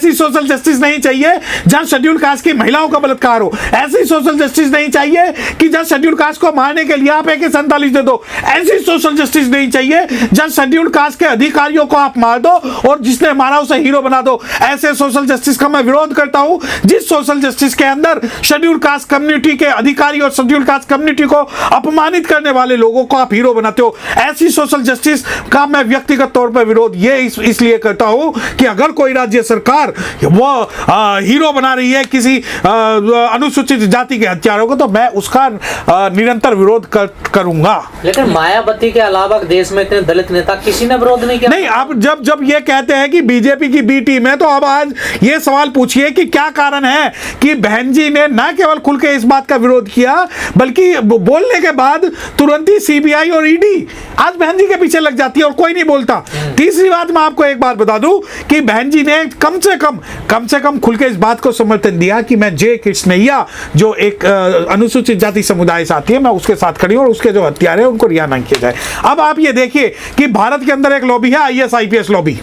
ऐसी social justice नहीं चाहिए जहां शेड्यूल कास्ट की महिलाओं का बलात्कार हो। ऐसी सोशल जस्टिस नहीं चाहिए कि जहां शेड्यूल कास्ट को मारने के लिए आप AK-47 दे दो। ऐसी सोशल जस्टिस नहीं चाहिए जहां शेड्यूल कास्ट के अधिकारियों को आप मार दो और जिसने मारा उसे हीरो बना दो। ऐसे सोशल जस्टिस का मैं विरोध करता हूं जिस सोशल जस्टिस के अंदर शेड्यूल कास्ट कम्युनिटी के अधिकारी और शेड्यूल कास्ट कम्युनिटी को अपमानित करने वाले लोगों को आप हीरो बनाते हो। ऐसी सोशल जस्टिस का मैं व्यक्तिगत तौर पर विरोध ये इसलिए करता हूं कि अगर कोई राज्य सरकार वो हीरो बना रही है किसी अनुसूचित जाति के हत्यारों को, तो मैं उसका निरंतर विरोध करूंगा। लेकिन मायावती के अलावा देश में इतने दलित नेता किसी ने विरोध नहीं किया। नहीं, आप जब ये कहते हैं कि बीजेपी की बी टीम है, तो अब आज ये सवाल पूछिए कि क्या कारण है कि बहन जी ने न केवल खुल के इस बात का विरोध किया बल्कि बोलने के बाद तुरंत ही CBI और ED आज बहन जी के पीछे लग जाती है और कोई नहीं बोलता। तीसरी बात, मैं आपको एक बात बता दूं कि बहन जी ने कम से कम खुल के इस बात को समर्थन दिया कि मैं J कृष्णैया जो एक अनुसूचित जाति समुदाय से आती है, मैं उसके साथ खड़ी हूं और उसके जो हत्यारे हैं उनको रिहा न किया जाए। अब आप ये देखिए कि भारत के अंदर एक लॉबी है IAS IPS लॉबी।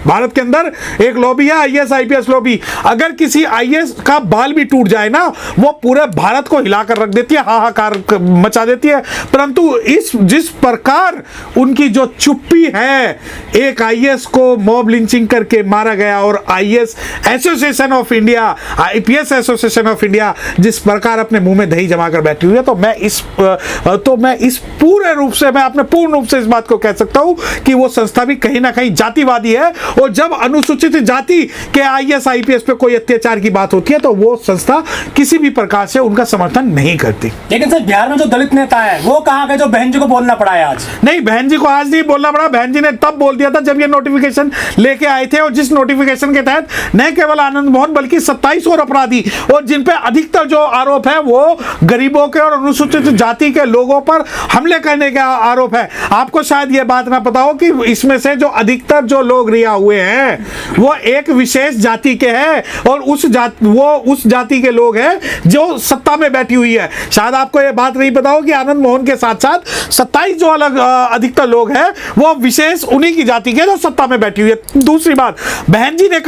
भारत के अंदर एक लॉबी है IAS IPS लॉबी। अगर किसी IAS का बाल भी टूट जाए ना, वो पूरे भारत को हिलाकर रख देती है, हाहाकार मचा देती है। परंतु जिस प्रकार उनकी जो चुप्पी है, एक IAS को मॉब लिंचिंग करके मारा गया और IAS association of India, IPS association of India जिस प्रकार अपने मुंह में दही जमा कर बैठी हुई है, तो मैं इस पूरे रूप से, मैं अपने पूर्ण रूप से इस बात को कह सकता हूं कि वो संस्था भी कहीं ना कहीं जातिवादी है। और जब अनुसूचित जाति के IAS IPS पे कोई अत्याचार की बात होती है तो वो संस्था किसी भी प्रकार से उनका समर्थन नहीं करती। लेकिन सर, बिहार में जो दलित नेता है वो कहाँ गए जो बहन जी को बोलना पड़ा है आज? नहीं, बहन जी को आज नहीं बोलना पड़ा। बहन जी ने तब बोल दिया था जब ये नोटिफिकेशन लेके आए थे, और जिस नोटिफिकेशन के तहत न केवल आनंद मोहन बल्कि 27 और अपराधी, और जिन पे अधिकतर जो आरोप है वो गरीबों के और अनुसूचित जाति के लोगों पर हमले करने का आरोप है। आपको शायद ये बात ना पता हो कि इसमें से जो अधिकतर जो लोग रिहा हुए हैं वो एक विशेष जाति के हैं, और उस जाति के लोग हैं जो सत्ता में बैठी हुई है। शायद आपको ये बात नहीं पता हो कि आनंद मोहन के साथ साथ 27 जो अलग अधिकतर लोग हैं वो विशेष उन्हीं की जाति के जो सत्ता में बैठी हुई है। दूसरी बात, बहन जी ने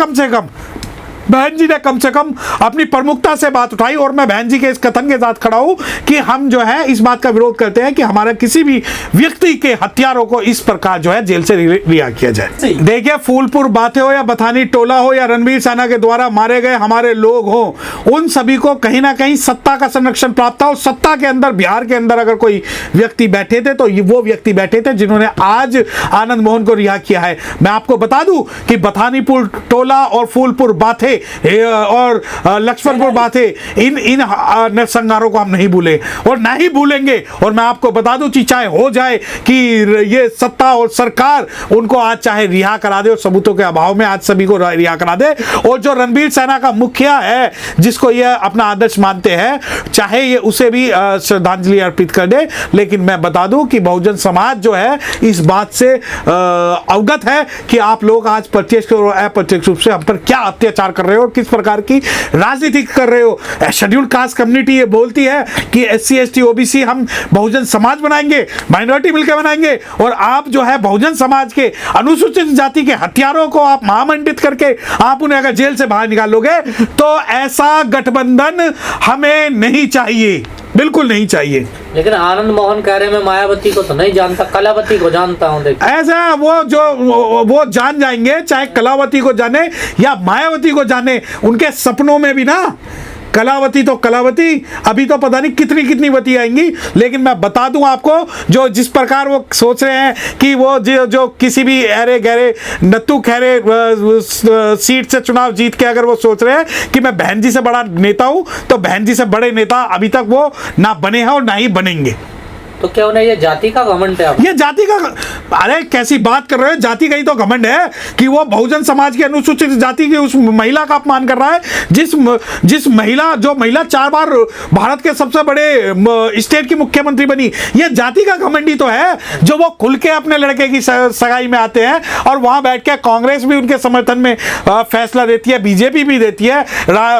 कम से कम अपनी प्रमुखता से बात उठाई, और मैं बहन जी के इस कथन के साथ खड़ा हूं कि हम जो है इस बात का विरोध करते हैं कि हमारा किसी भी व्यक्ति के हत्यारों को इस प्रकार जो है जेल से रिहा किया जाए। देखिए, फूलपुर बातें हो या बथानी टोला हो या रणवीर सेना के द्वारा मारे गए हमारे लोग हो, उन सभी को कहीं ना कहीं सत्ता का संरक्षण प्राप्त था। और सत्ता के अंदर, बिहार के अंदर अगर कोई व्यक्ति बैठे थे तो वो व्यक्ति बैठे थे जिन्होंने आज आनंद मोहन को रिहा किया है। मैं आपको बता दूं कि बथानीपुर टोला और फूलपुर बातें और लक्ष्मणपुर बातें, इन नरसंहारों को हम नहीं भूले और ना ही भूलेंगे। और मैं आपको बता दूं कि चाहे हो जाए कि ये सत्ता और सरकार उनको आज चाहे रिहा करा दे और सबूतों के अभाव में आज सभी को रिहा करा दे, और जो रणवीर सेना का मुखिया है जिसको ये अपना आदर्श मानते हैं, चाहे ये उसे भी श्रद्धांजलि अर्पित कर दे। लेकिन मैं बता दूं कि बहुजन समाज जो है इस बात से अवगत है कि आप लोग आज प्रत्यक्ष और अप्रत्यक्ष रूप से हम पर क्या अत्याचार कर रहे हो और किस प्रकार की राजनीति कर रहे हो। शेड्यूल कास्ट कम्युनिटी ये बोलती है कि SC ST OBC हम बहुजन समाज बनाएंगे, माइनॉरिटी मिलकर बनाएंगे, और आप जो है बहुजन समाज के अनुसूचित जाति के हत्यारों को आप महामंडित करके आप उन्हें अगर जेल से बाहर निकालोगे तो ऐसा गठबंधन हमें नहीं चाहिए, बिल्कुल नहीं चाहिए। लेकिन आनंद मोहन कह रहे मैं मायावती को तो नहीं जानता, कलावती को जानता हूं। ऐसा वो जान जाएंगे, चाहे कलावती को जाने या मायावती को जाने, उनके सपनों में भी ना कलावती तो कलावती, अभी तो पता नहीं कितनी कितनी वती आएंगी। लेकिन मैं बता दूं आपको, जो जिस प्रकार वो सोच रहे हैं कि वो जो किसी भी अरे गहरे नत्थू खैरे सीट से चुनाव जीत के अगर वो सोच रहे हैं कि मैं बहन जी से बड़ा नेता हूं, तो बहन जी से बड़े नेता अभी तक वो ना बने हैं और ना ही बनेंगे। तो क्या उन्हें ये जाति का घमंड है? ये जाति का, अरे कैसी बात कर रहे हो, जाति का ही तो घमंड है कि वो बहुजन समाज की अनुसूचित जाति की उस महिला का अपमान कर रहा है, जिस महिला 4 बार भारत के सबसे बड़े स्टेट की मुख्यमंत्री बनी। ये जाति का घमंडी तो है जो वो खुल के अपने लड़के की सगाई में आते हैं और वहां बैठ के कांग्रेस भी उनके समर्थन में फैसला देती है, बीजेपी भी देती है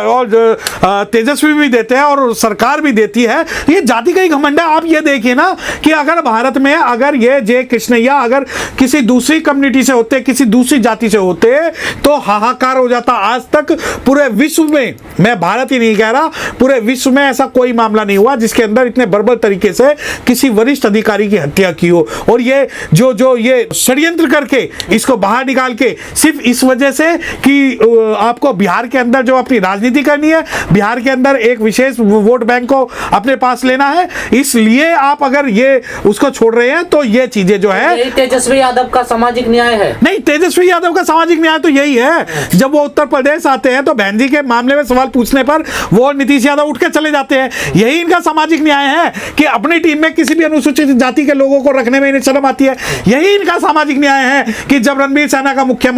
और तेजस्वी भी देते हैं और सरकार भी देती है। ये जाति का ही घमंड है। आप ये देखिए ना ना कि अगर भारत में अगर ये जय कृष्णैया अगर किसी दूसरी कम्युनिटी से होते, किसी दूसरी जाति से होते तो हाहाकार हो जाता। आज तक पूरे विश्व में, मैं भारत ही नहीं कह रहा, पूरे विश्व में ऐसा कोई मामला नहीं हुआ जिसके अंदर इतने बर्बर तरीके से किसी वरिष्ठ अधिकारी की हत्या की हो। और ये जो ये षड्यंत्र करके इसको बाहर निकाल के सिर्फ इस वजह से कि आपको बिहार के अंदर जो अपनी राजनीति करनी है, बिहार के अंदर एक विशेष वोट बैंक को अपने पास लेना है, इसलिए आप अगर ये उसको छोड़ रहे हैं तो ये चीजें जो है। तेजस्वी यादव का सामाजिक न्याय है। नहीं, तेजस्वी यादव का सामाजिक न्याय तो यही है, जब वो उत्तर प्रदेश आते हैं तो बहन जी के मामले में सवाल पूछने पर वो नीतीश यादव उठ के चले जाते हैं। यही इनका सामाजिक न्याय है कि अपनी टीम में किसी भी अनुसूचित जाति के लोगों को रखने में इन्हें शर्म आती है। यही इनका सामाजिक न्याय है कि जब रणबीर सेना का मुखिया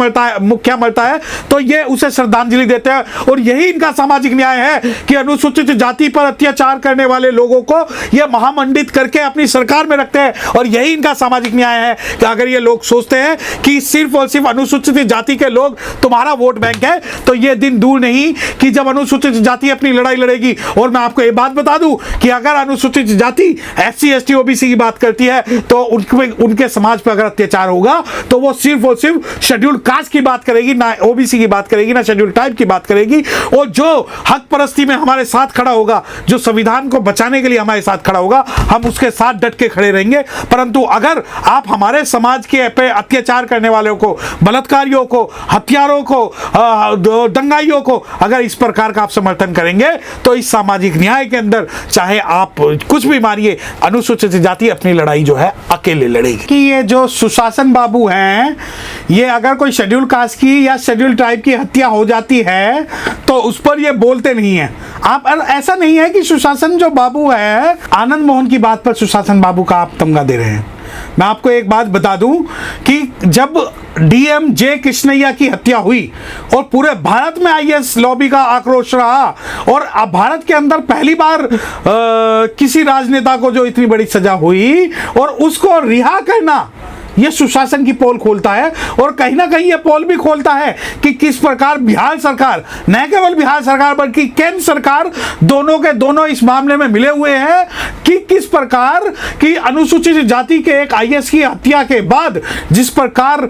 मरता है तो ये उसे श्रद्धांजलि देते हैं। और यही इनका सामाजिक न्याय है कि अनुसूचित जाति पर अत्याचार करने वाले लोगों को ये महामंडित करके अपनी सरकार में रखते हैं। और यही इनका सामाजिक न्याय है कि अगर ये लोग सोचते हैं कि सिर्फ और सिर्फ अनुसूचित जाति के लोग तुम्हारा वोट बैंक है, तो ये दिन दूर नहीं कि जब अनुसूचित जाति अपनी लड़ाई लड़ेगी। और मैं आपको ये बात बता दूं कि अगर अनुसूचित जाति SC ST OBC की बात करती है तो उनके समाज पर अगर अत्याचार होगा तो वो सिर्फ और सिर्फ शेड्यूल कास्ट की बात करेगी, ना OBC की बात करेगी, ना शेड्यूल टाइप की बात करेगी। और जो हक परस्ती में हमारे साथ खड़ा होगा, जो संविधान को बचाने के लिए हमारे साथ खड़ा होगा, हम उसके साथ डट के खड़े रहेंगे। परंतु अगर आप हमारे समाज के पे अत्याचार करने वालों को, बलात्कारियों को, हत्यारों को, दंगाइयों को अगर इस प्रकार का आप समर्थन करेंगे तो इस सामाजिक न्याय के अंदर चाहे आप कुछ भी मारिए, अनुसूचित जाति अपनी लड़ाई जो है अकेले लड़ेगी। कि ये जो सुशासन बाबू हैं, ये अगर कोई शेड्यूल कास्ट की या शेड्यूल ट्राइब की हत्या हो जाती है तो उस पर ये बोलते नहीं है। आप ऐसा नहीं है कि सुशासन जो बाबू है, आनंद मोहन की बात पर सुशासन बाबू का आप तमगा दे रहे हैं। मैं आपको एक बात बता दूं कि जब DM जय कृष्णैया की हत्या हुई और पूरे भारत में IAS लॉबी का आक्रोश रहा और अब भारत के अंदर पहली बार किसी राजनेता को जो इतनी बड़ी सजा हुई और उसको रिहा करना, ये सुशासन की पोल खोलता है। और कहीं ना कहीं ये पोल भी खोलता है कि किस प्रकार बिहार सरकार, न केवल बिहार सरकार बल्कि केंद्र सरकार, दोनों के दोनों इस मामले में मिले हुए हैं कि किस प्रकार की अनुसूचित जाति के एक IAS की हत्या के बाद जिस प्रकार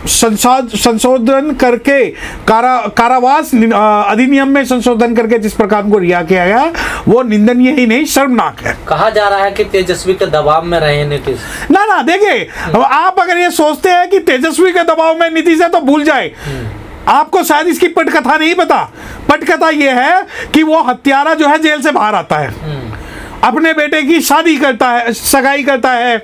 संशोधन करके कारावास अधिनियम में संशोधन करके जिस प्रकार उनको रिहा किया गया, वो निंदनीय ही नहीं, शर्मनाक है। कहा जा रहा है कि तेजस्वी के दबाव में रहे नीतीश। ना देखिए, आप अगर ये सोचते हैं कि तेजस्वी के दबाव में नीतीश है तो भूल जाए, आपको शायद इसकी पटकथा नहीं पता। पटकथा यह है कि वो हत्यारा जो है जेल से बाहर आता है, अपने बेटे की शादी करता है, सगाई करता है,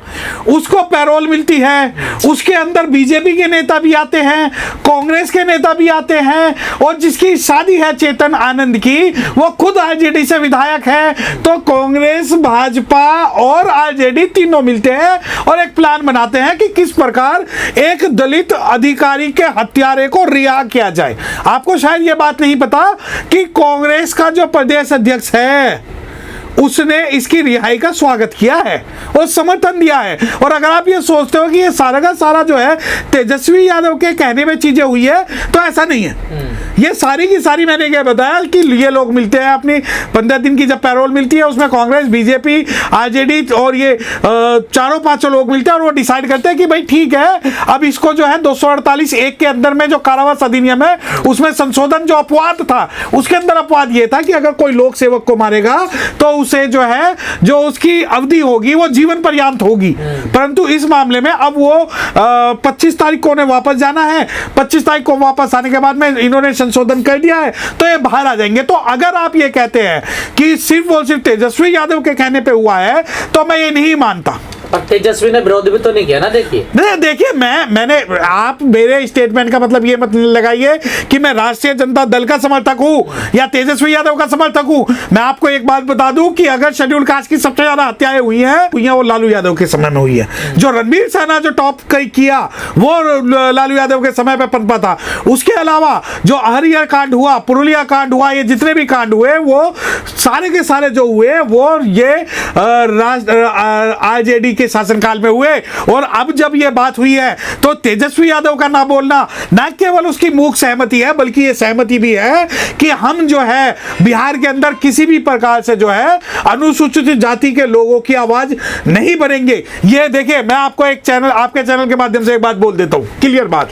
उसको पैरोल मिलती है, उसके अंदर बीजेपी के नेता भी आते हैं, कांग्रेस के नेता भी आते हैं, और जिसकी शादी है चेतन आनंद की, वो खुद RJD से विधायक है। तो कांग्रेस, भाजपा और RJD तीनों मिलते हैं और एक प्लान बनाते हैं कि किस प्रकार एक दलित अधिकारी के हत्यारे को रिहा किया जाए। आपको शायद ये बात नहीं पता कि कांग्रेस का जो प्रदेश अध्यक्ष है उसने इसकी रिहाई का स्वागत किया है और समर्थन दिया है। और अगर आप ये सोचते हो कि ये सारा का सारा जो है तेजस्वी यादव के कहने में चीजें हुई है, तो ऐसा नहीं है। ये सारी की सारी मैंने क्या बताया कि ये लोग मिलते हैं, अपनी 15 दिन की जब पैरोल मिलती है उसमें कांग्रेस, बीजेपी, RJD और ये चारों पांचों लोग मिलते हैं और वो डिसाइड करते हैं कि भाई ठीक है, अब इसको जो है 248(1) के अंदर में जो कारावास अधिनियम है उसमें संशोधन जो अपवाद था, उसके अंदर अपवाद ये था कि अगर कोई लोक सेवक को मारेगा तो उसे जो है जो उसकी अवधि होगी वो जीवन पर्यंत होगी। परंतु इस मामले में अब वो 25 तारीख को उन्हें वापस जाना है, 25 तारीख को वापस आने के बाद में इन्होंने संशोधन कर दिया है तो ये बाहर आ जाएंगे। तो अगर आप ये कहते हैं कि सिर्फ और सिर्फ तेजस्वी यादव के कहने पे हुआ है तो मैं ये नहीं मानता। पर तेजस्वी ने विरोध भी तो नहीं किया ना। देखिए मैंने आप मेरे स्टेटमेंट का मतलब ये मत लगाइए कि मैं राष्ट्रीय जनता दल का समर्थक हूं या तेजस्वी यादव का समर्थक हूं। मैं आपको एक बात बता दूं कि अगर शेड्यूल कास्ट की सबसे ज्यादा हत्याएं हुई हैं वो लालू यादव के समय में हुई है। जो रणबीर सेना जो टॉप किया वो लालू यादव के समय पर पनपा था। उसके अलावा जो अहरिया कांड हुआ, पुरुलिया कांड हुआ, ये जितने भी कांड हुए वो सारे के सारे जो हुए वो ये आरजेडी के शासनकाल में हुए। और अब जब ये बात हुई है तो तेजस्वी यादव का ना बोलना न केवल उसकी मूक सहमति है, बल्कि ये सहमति भी है कि हम जो है बिहार के अंदर किसी भी प्रकार से जो है अनुसूचित जाति के लोगों की आवाज नहीं बनेंगे। ये देखिए, मैं आपको एक चैनल, आपके चैनल के माध्यम से एक बात बोल देता हूं, क्लियर बात।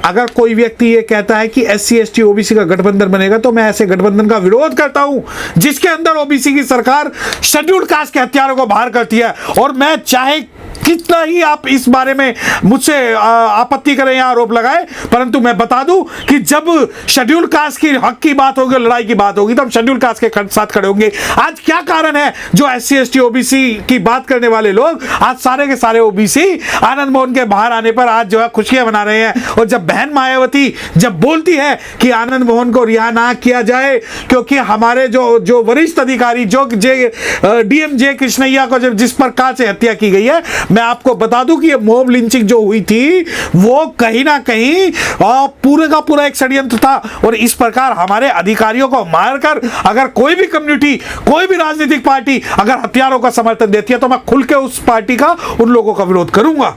अगर कोई व्यक्ति ये कहता है कि SC ST OBC का गठबंधन बनेगा तो मैं ऐसे गठबंधन का विरोध करता हूं जिसके अंदर OBC की सरकार शेड्यूल्ड कास्ट के हत्यारों को बाहर करती है। और मैं चाहे कितना ही आप इस बारे में मुझसे आपत्ति करें या आरोप लगाए, परंतु मैं बता दूं कि जब शेड्यूल कास्ट की हक की बात होगी, लड़ाई की बात होगी, तब शेड्यूल कास्ट के साथ खड़े होंगे। आज क्या कारण है जो SC ST OBC की बात करने वाले लोग आज सारे के सारे OBC आनंद मोहन के बाहर आने पर आज जो है खुशियां मना रहे हैं। और जब बहन मायावती जब बोलती है कि आनंद मोहन को रिहा ना किया जाए क्योंकि हमारे जो वरिष्ठ अधिकारी जो DM J कृष्णैया को जब जिस प्रकार से हत्या की गई है, मैं आपको बता दूं कि ये मॉब लिंचिंग जो हुई थी वो कहीं ना कहीं पूरे का पूरा एक षड्यंत्र था। और इस प्रकार हमारे अधिकारियों को मारकर अगर कोई भी कम्युनिटी, कोई भी राजनीतिक पार्टी अगर हथियारों का समर्थन देती है तो मैं खुल के उस पार्टी का, उन लोगों का विरोध करूंगा।